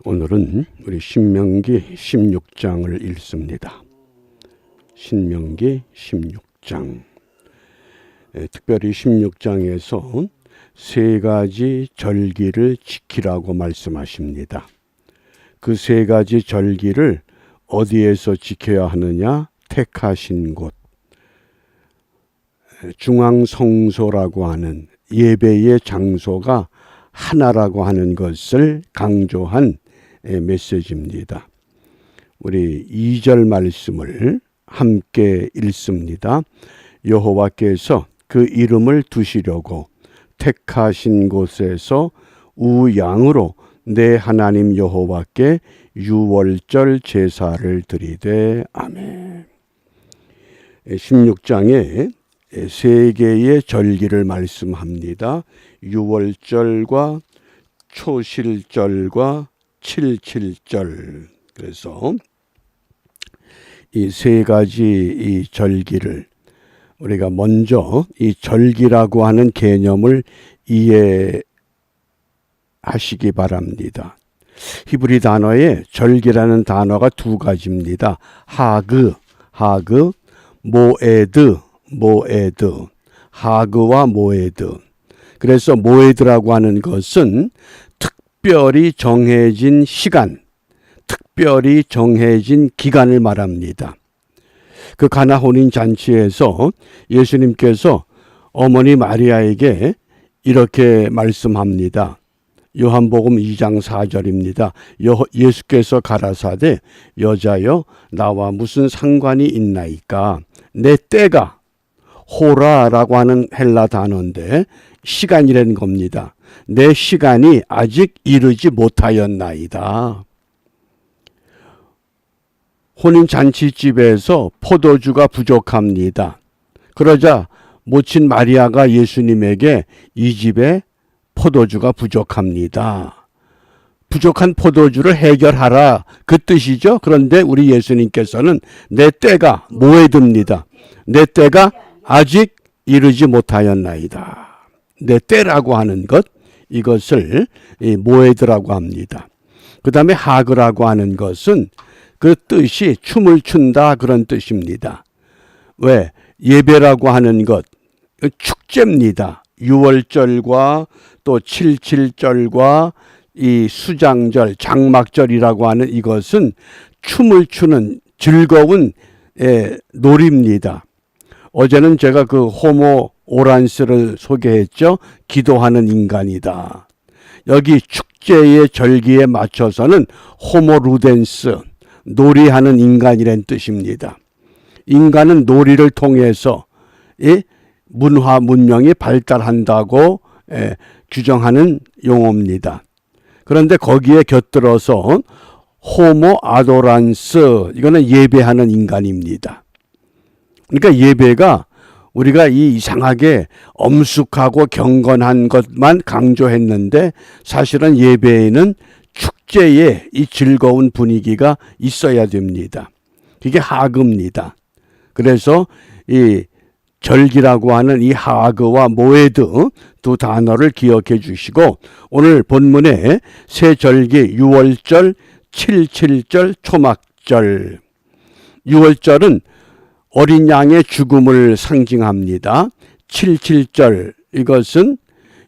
오늘은 우리 신명기 16장을 읽습니다. 신명기 16장. 특별히 16장에서 세 가지 절기를 지키라고 말씀하십니다. 그 세 가지 절기를 어디에서 지켜야 하느냐? 택하신 곳. 중앙성소라고 하는 예배의 장소가 하나라고 하는 것을 강조한 메시지입니다. 우리 2절 말씀을 함께 읽습니다. 여호와께서 그 이름을 두시려고 택하신 곳에서 우양으로 내 하나님 여호와께 유월절 제사를 드리되 아멘. 16장에 세 개의 절기를 말씀합니다. 유월절과 초실절과 칠칠절. 그래서 이 세 가지 이 절기를 우리가 먼저 이 절기라고 하는 개념을 이해하시기 바랍니다. 히브리 단어에 절기라는 단어가 두 가지입니다. 하그, 모에드, 하그와 모에드. 그래서 모에드라고 하는 것은 특별히 정해진 시간, 특별히 정해진 기간을 말합니다. 그 가나 혼인 잔치에서 예수님께서 어머니 마리아에게 이렇게 말씀합니다. 요한복음 2장 4절입니다. 예수께서 가라사대 여자여 나와 무슨 상관이 있나이까? 내 때가 호라라고 하는 헬라 단어인데 시간이라는 겁니다. 내 시간이 아직 이르지 못하였나이다. 혼인잔치집에서 포도주가 부족합니다. 그러자 모친 마리아가 예수님에게 이 집에 포도주가 부족합니다. 부족한 포도주를 해결하라 그 뜻이죠. 그런데 우리 예수님께서는 내 때가 모에드입니다. 내 때가 아직 이르지 못하였나이다. 내 때라고 하는 것, 이것을 모에드라고 합니다. 그 다음에 하그라고 하는 것은 그 뜻이 춤을 춘다 그런 뜻입니다. 왜? 예배라고 하는 것, 축제입니다. 유월절과 또 칠칠절과 이 수장절, 장막절이라고 하는 이것은 춤을 추는 즐거운 놀이입니다. 어제는 제가 그 호모 오란스를 소개했죠. 기도하는 인간이다. 여기 축제의 절기에 맞춰서는 호모 루덴스, 놀이하는 인간이란 뜻입니다. 인간은 놀이를 통해서 문화, 문명이 발달한다고 규정하는 용어입니다. 그런데 거기에 곁들어서 호모 아도란스, 이거는 예배하는 인간입니다. 그러니까 예배가 우리가 이 이상하게 엄숙하고 경건한 것만 강조했는데 사실은 예배에는 축제의 이 즐거운 분위기가 있어야 됩니다. 이게 하그입니다. 그래서 이 절기라고 하는 이 하그와 모에드 두 단어를 기억해 주시고 오늘 본문에 세 절기 유월절, 칠칠절, 초막절. 유월절은 어린 양의 죽음을 상징합니다. 칠칠절 이것은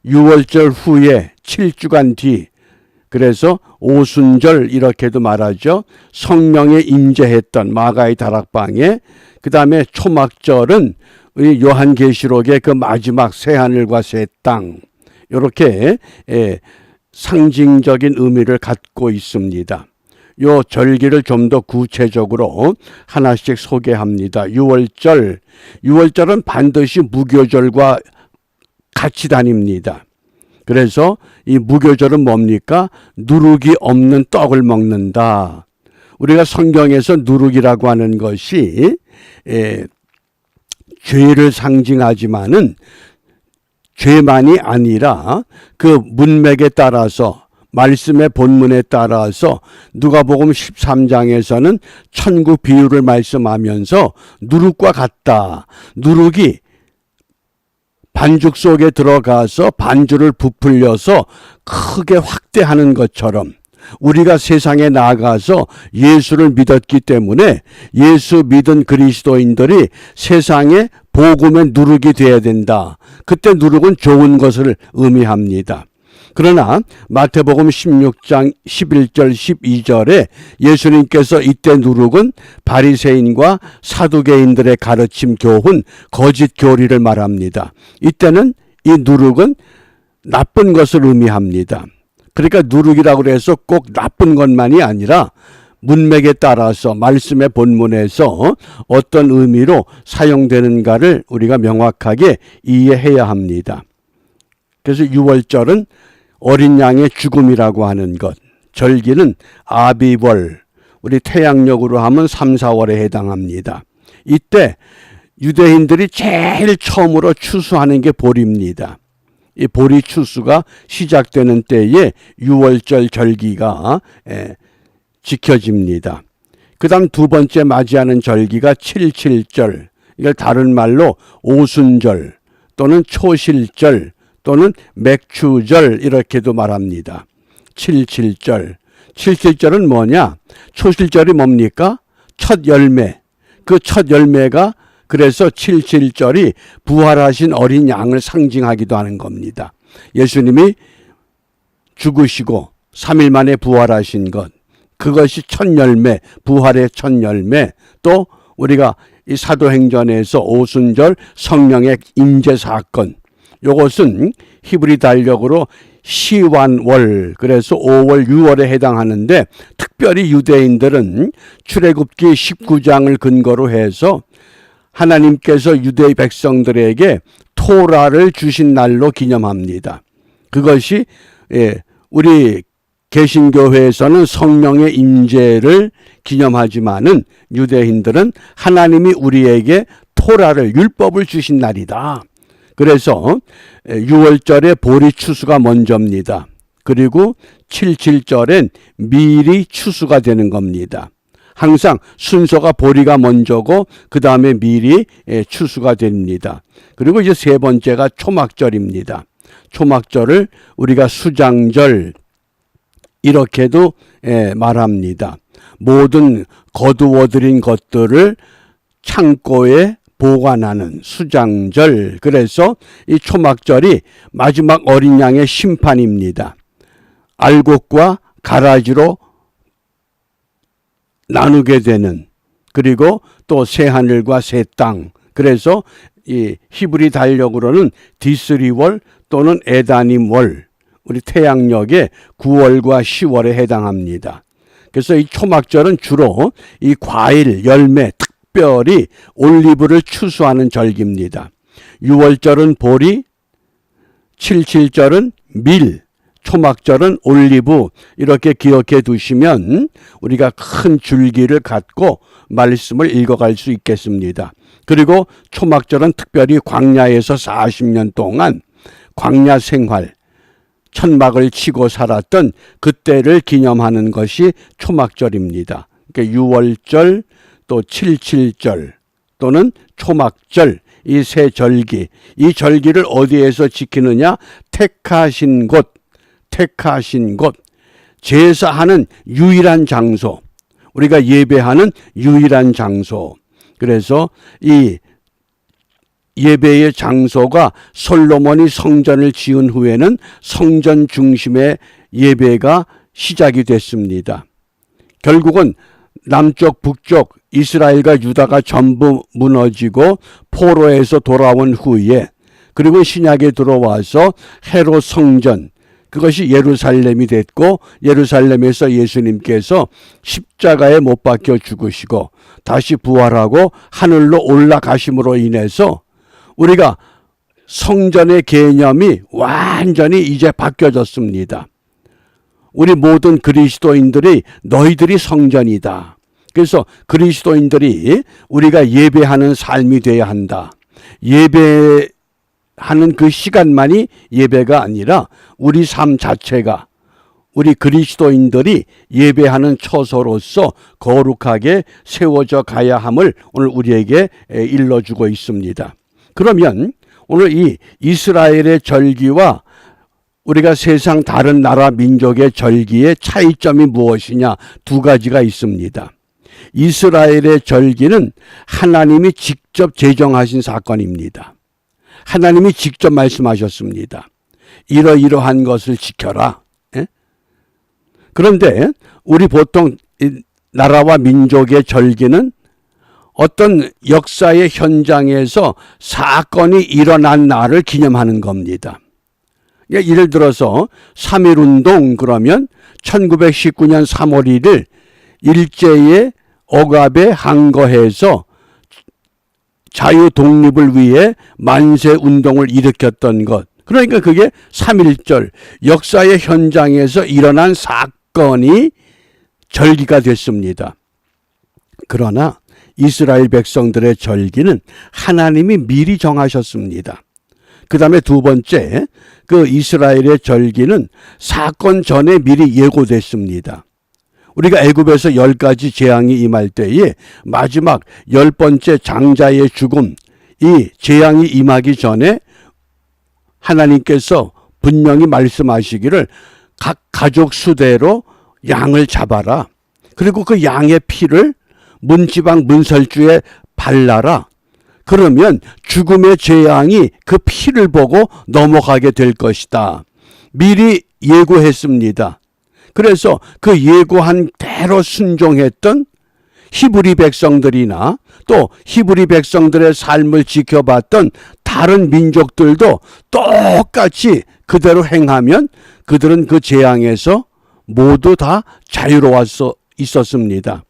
유월절 후에 7주간 뒤, 그래서 오순절 이렇게도 말하죠. 성령에 임재했던 마가의 다락방에. 그 다음에 초막절은 우리 요한계시록의 그 마지막 새하늘과 새 땅, 이렇게 상징적인 의미를 갖고 있습니다. 요 절기를 좀 더 구체적으로 하나씩 소개합니다. 유월절은 반드시 무교절과 같이 다닙니다. 그래서 이 무교절은 뭡니까? 누룩이 없는 떡을 먹는다. 우리가 성경에서 누룩이라고 하는 것이 죄를 상징하지만은 죄만이 아니라 그 문맥에 따라서 말씀의 본문에 따라서 누가복음 13장에서는 천국 비유를 말씀하면서 누룩과 같다. 누룩이 반죽 속에 들어가서 반주를 부풀려서 크게 확대하는 것처럼 우리가 세상에 나가서 예수를 믿었기 때문에 예수 믿은 그리스도인들이 세상에 복음의 누룩이 되어야 된다. 그때 누룩은 좋은 것을 의미합니다. 그러나 마태복음 16장 11절 12절에 예수님께서 이때 누룩은 바리새인과 사두개인들의 가르침 교훈, 거짓 교리를 말합니다. 이때는 이 누룩은 나쁜 것을 의미합니다. 그러니까 누룩이라고 해서 꼭 나쁜 것만이 아니라 문맥에 따라서 말씀의 본문에서 어떤 의미로 사용되는가를 우리가 명확하게 이해해야 합니다. 그래서 6월절은 어린 양의 죽음이라고 하는 것, 절기는 아비월, 우리 태양력으로 하면 3, 4월에 해당합니다. 이때 유대인들이 제일 처음으로 추수하는 게 보리입니다. 이 보리 추수가 시작되는 때에 6월절 절기가 지켜집니다. 그 다음 두 번째 맞이하는 절기가 7.7절, 이걸 다른 말로 오순절 또는 초실절 또는 맥추절 이렇게도 말합니다. 7.7절. 7.7절은 뭐냐? 초실절이 뭡니까? 첫 열매. 그 첫 열매가 그래서 7.7절이 부활하신 어린 양을 상징하기도 하는 겁니다. 예수님이 죽으시고 3일 만에 부활하신 것. 그것이 첫 열매, 부활의 첫 열매. 또 우리가 이 사도행전에서 오순절 성령의 임재 사건. 이것은 히브리 달력으로 시완월, 그래서 5월, 6월에 해당하는데 특별히 유대인들은 출애굽기 19장을 근거로 해서 하나님께서 유대 백성들에게 토라를 주신 날로 기념합니다. 그것이 우리 개신교회에서는 성령의 임재를 기념하지만은 유대인들은 하나님이 우리에게 토라를, 율법을 주신 날이다. 그래서 6월절에 보리 추수가 먼저입니다. 그리고 7.7절엔 미리 추수가 되는 겁니다. 항상 순서가 보리가 먼저고 그 다음에 미리 추수가 됩니다. 그리고 이제 세 번째가 초막절입니다. 초막절을 우리가 수장절 이렇게도 말합니다. 모든 거두어들인 것들을 창고에 보관하는 수장절. 그래서 이 초막절이 마지막 어린 양의 심판입니다. 알곡과 가라지로 나누게 되는, 그리고 또 새 하늘과 새 땅. 그래서 이 히브리 달력으로는 디스리월 또는 에다님월, 우리 태양력의 9월과 10월에 해당합니다. 그래서 이 초막절은 주로 이 과일, 열매, 특별히 올리브를 추수하는 절기입니다. 6월절은 보리, 7.7절은 밀, 초막절은 올리브, 이렇게 기억해 두시면 우리가 큰 줄기를 갖고 말씀을 읽어갈 수 있겠습니다. 그리고 초막절은 특별히 광야에서 40년 동안 광야 생활, 천막을 치고 살았던 그때를 기념하는 것이 초막절입니다. 그러니까 6월절, 또 7.7절 또는 초막절, 이 세 절기, 이 절기를 어디에서 지키느냐? 택하신 곳, 제사하는 유일한 장소, 우리가 예배하는 유일한 장소. 그래서 이 예배의 장소가 솔로몬이 성전을 지은 후에는 성전 중심의 예배가 시작이 됐습니다. 결국은 남쪽, 북쪽, 이스라엘과 유다가 전부 무너지고 포로에서 돌아온 후에, 그리고 신약에 들어와서 헤롯 성전, 그것이 예루살렘이 됐고, 예루살렘에서 예수님께서 십자가에 못 박혀 죽으시고 다시 부활하고 하늘로 올라가심으로 인해서 우리가 성전의 개념이 완전히 이제 바뀌어졌습니다. 우리 모든 그리스도인들이 너희들이 성전이다. 그래서 그리스도인들이 우리가 예배하는 삶이 되어야 한다. 예배하는 그 시간만이 예배가 아니라 우리 삶 자체가 우리 그리스도인들이 예배하는 처소로서 거룩하게 세워져 가야 함을 오늘 우리에게 일러주고 있습니다. 그러면 오늘 이 이스라엘의 절기와 우리가 세상 다른 나라 민족의 절기의 차이점이 무엇이냐? 두 가지가 있습니다. 이스라엘의 절기는 하나님이 직접 제정하신 사건입니다. 하나님이 직접 말씀하셨습니다. 이러이러한 것을 지켜라. 예? 그런데 우리 보통 나라와 민족의 절기는 어떤 역사의 현장에서 사건이 일어난 날을 기념하는 겁니다. 예를 들어서 3.1운동 그러면 1919년 3월 1일 일제의 억압에 항거해서 자유 독립을 위해 만세운동을 일으켰던 것. 그러니까 그게 3.1절 역사의 현장에서 일어난 사건이 절기가 됐습니다. 그러나 이스라엘 백성들의 절기는 하나님이 미리 정하셨습니다. 그 다음에 두 번째, 그 이스라엘의 절기는 사건 전에 미리 예고됐습니다. 우리가 애굽에서 10가지 재앙이 임할 때에 마지막 10번째 장자의 죽음, 이 재앙이 임하기 전에 하나님께서 분명히 말씀하시기를 각 가족 수대로 양을 잡아라. 그리고 그 양의 피를 문지방 문설주에 발라라. 그러면 죽음의 재앙이 그 피를 보고 넘어가게 될 것이다. 미리 예고했습니다. 그래서 그 예고한 대로 순종했던 히브리 백성들이나 또 히브리 백성들의 삶을 지켜봤던 다른 민족들도 똑같이 그대로 행하면 그들은 그 재앙에서 모두 다 자유로웠어 있었습니다.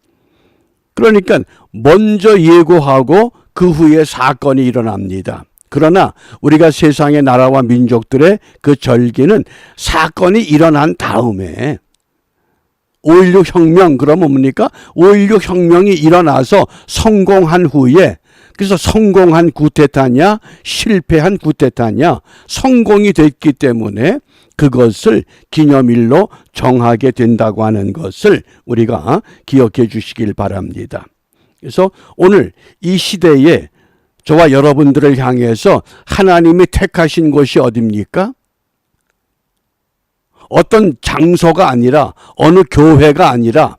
그러니까 먼저 예고하고 그 후에 사건이 일어납니다. 그러나 우리가 세상의 나라와 민족들의 그 절기는 사건이 일어난 다음에 5.16 혁명 그러면 뭡니까? 5.16 혁명이 일어나서 성공한 후에 그래서 성공한 쿠데타냐 실패한 쿠데타냐 성공이 됐기 때문에 그것을 기념일로 정하게 된다고 하는 것을 우리가 기억해 주시길 바랍니다. 그래서 오늘 이 시대에 저와 여러분들을 향해서 하나님이 택하신 곳이 어디입니까? 어떤 장소가 아니라 어느 교회가 아니라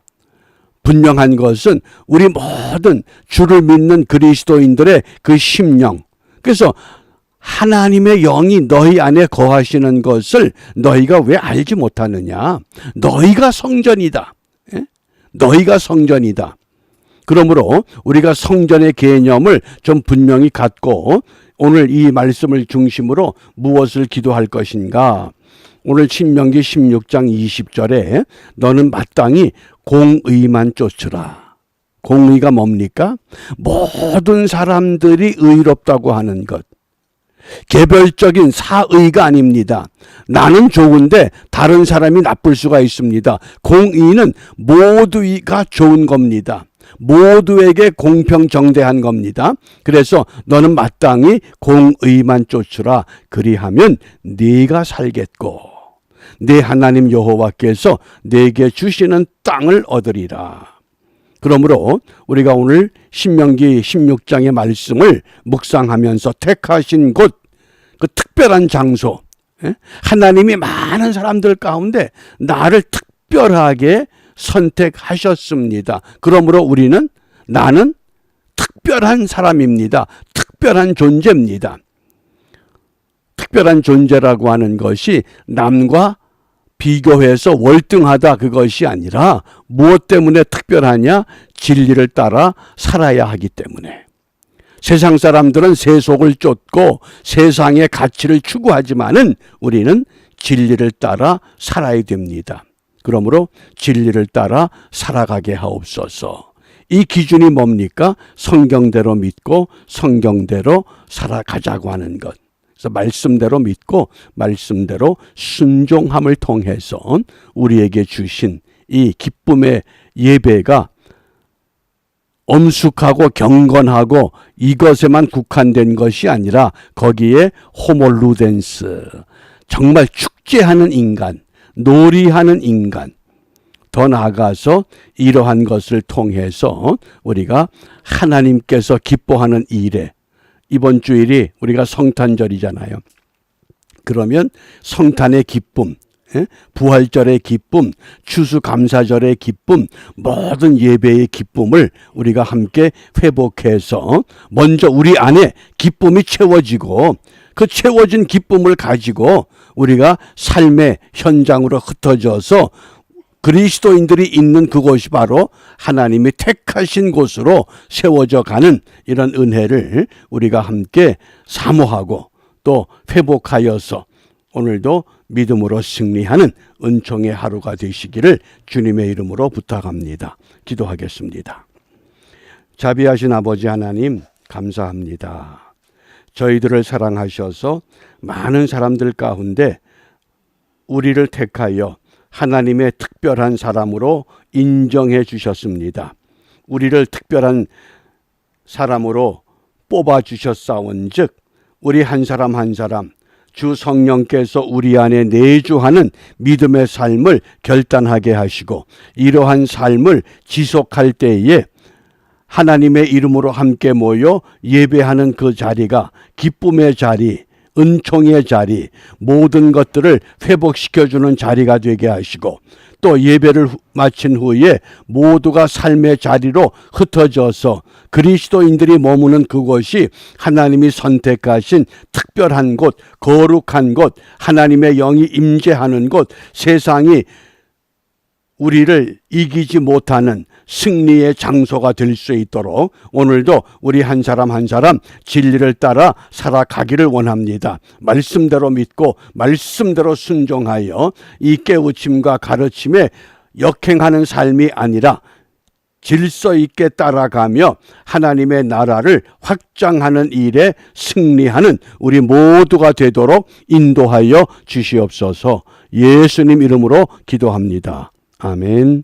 분명한 것은 우리 모든 주를 믿는 그리스도인들의 그 심령. 그래서 하나님의 영이 너희 안에 거하시는 것을 너희가 왜 알지 못하느냐? 너희가 성전이다. 예? 너희가 성전이다. 그러므로 우리가 성전의 개념을 좀 분명히 갖고 오늘 이 말씀을 중심으로 무엇을 기도할 것인가? 오늘 신명기 16장 20절에 너는 마땅히 공의만 쫓으라. 공의가 뭡니까? 모든 사람들이 의롭다고 하는 것. 개별적인 사의가 아닙니다. 나는 좋은데 다른 사람이 나쁠 수가 있습니다. 공의는 모두가 좋은 겁니다. 모두에게 공평정대한 겁니다. 그래서 너는 마땅히 공의만 쫓으라. 그리하면 네가 살겠고 네 하나님 여호와께서 네게 주시는 땅을 얻으리라. 그러므로 우리가 오늘 신명기 16장의 말씀을 묵상하면서 택하신 곳, 그 특별한 장소, 하나님이 많은 사람들 가운데 나를 특별하게 선택하셨습니다. 그러므로 우리는 나는 특별한 사람입니다. 특별한 존재입니다. 특별한 존재라고 하는 것이 남과 비교해서 월등하다 그것이 아니라 무엇 때문에 특별하냐? 진리를 따라 살아야 하기 때문에. 세상 사람들은 세속을 쫓고 세상의 가치를 추구하지만은 우리는 진리를 따라 살아야 됩니다. 그러므로 진리를 따라 살아가게 하옵소서. 이 기준이 뭡니까? 성경대로 믿고 성경대로 살아가자고 하는 것. 그래서 말씀대로 믿고 말씀대로 순종함을 통해서 우리에게 주신 이 기쁨의 예배가 엄숙하고 경건하고 이것에만 국한된 것이 아니라 거기에 호몰루덴스, 정말 축제하는 인간, 놀이하는 인간, 더 나아가서 이러한 것을 통해서 우리가 하나님께서 기뻐하는 일에 이번 주일이 우리가 성탄절이잖아요. 그러면 성탄의 기쁨, 부활절의 기쁨, 추수감사절의 기쁨, 모든 예배의 기쁨을 우리가 함께 회복해서 먼저 우리 안에 기쁨이 채워지고 그 채워진 기쁨을 가지고 우리가 삶의 현장으로 흩어져서 그리스도인들이 있는 그곳이 바로 하나님이 택하신 곳으로 세워져 가는 이런 은혜를 우리가 함께 사모하고 또 회복하여서 오늘도 믿음으로 승리하는 은총의 하루가 되시기를 주님의 이름으로 부탁합니다. 기도하겠습니다. 자비하신 아버지 하나님, 감사합니다. 저희들을 사랑하셔서 많은 사람들 가운데 우리를 택하여 하나님의 특별한 사람으로 인정해 주셨습니다. 우리를 특별한 사람으로 뽑아 주셨사온즉 우리 한 사람 한 사람 주 성령께서 우리 안에 내주하는 믿음의 삶을 결단하게 하시고 이러한 삶을 지속할 때에 하나님의 이름으로 함께 모여 예배하는 그 자리가 기쁨의 자리, 은총의 자리, 모든 것들을 회복시켜주는 자리가 되게 하시고 또 예배를 마친 후에 모두가 삶의 자리로 흩어져서 그리스도인들이 머무는 그곳이 하나님이 선택하신 특별한 곳, 거룩한 곳, 하나님의 영이 임재하는 곳, 세상이 우리를 이기지 못하는 승리의 장소가 될 수 있도록 오늘도 우리 한 사람 한 사람 진리를 따라 살아가기를 원합니다. 말씀대로 믿고 말씀대로 순종하여 이 깨우침과 가르침에 역행하는 삶이 아니라 질서 있게 따라가며 하나님의 나라를 확장하는 일에 승리하는 우리 모두가 되도록 인도하여 주시옵소서. 예수님 이름으로 기도합니다. 아멘.